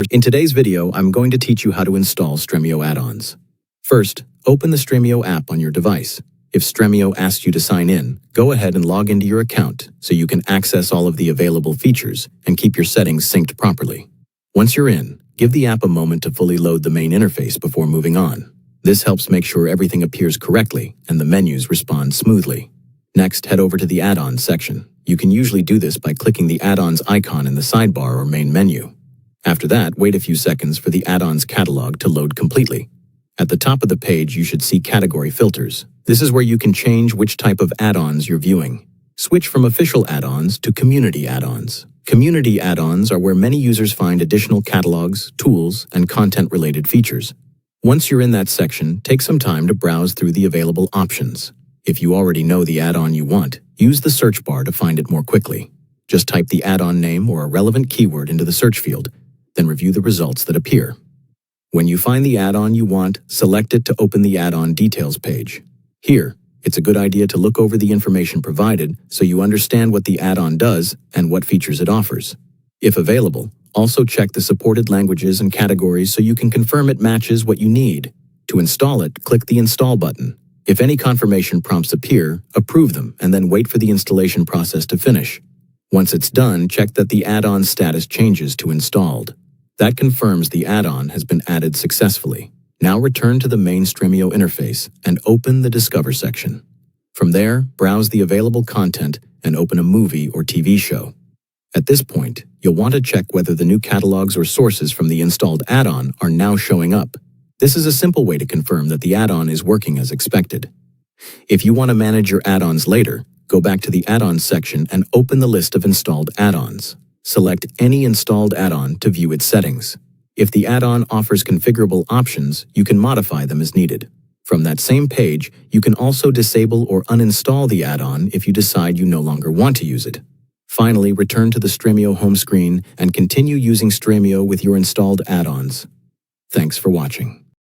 In today's video, I'm going to teach you how to install Stremio add-ons. First, open the Stremio app on your device. If Stremio asks you to sign in, go ahead and log into your account so you can access all of the available features and keep your settings synced properly. Once you're in, give the app a moment to fully load the main interface before moving on. This helps make sure everything appears correctly and the menus respond smoothly. Next, head over to the add-ons section. You can usually do this by clicking the add-ons icon in the sidebar or main menu. After that, wait a few seconds for the add-ons catalog to load completely. At the top of the page, you should see category filters. This is where you can change which type of add-ons you're viewing. Switch from official add-ons to community add-ons. Community add-ons are where many users find additional catalogs, tools, and content-related features. Once you're in that section, take some time to browse through the available options. If you already know the add-on you want, use the search bar to find it more quickly. Just type the add-on name or a relevant keyword into the search field, then review the results that appear. When you find the add-on you want, select it to open the add-on details page. Here, it's a good idea to look over the information provided so you understand what the add-on does and what features it offers. If available, also check the supported languages and categories so you can confirm it matches what you need. To install it, click the Install button. If any confirmation prompts appear, approve them and then wait for the installation process to finish. Once it's done, check that the add-on status changes to installed. That confirms the add-on has been added successfully. Now return to the main Stremio interface and open the Discover section. From there, browse the available content and open a movie or TV show. At this point, you'll want to check whether the new catalogs or sources from the installed add-on are now showing up. This is a simple way to confirm that the add-on is working as expected. If you want to manage your add-ons later, go back to the add-ons section and open the list of installed add-ons. Select any installed add-on to view its settings. If the add-on offers configurable options, you can modify them as needed. From that same page, you can also disable or uninstall the add-on if you decide you no longer want to use it. Finally, return to the Stremio home screen and continue using Stremio with your installed add-ons. Thanks for watching.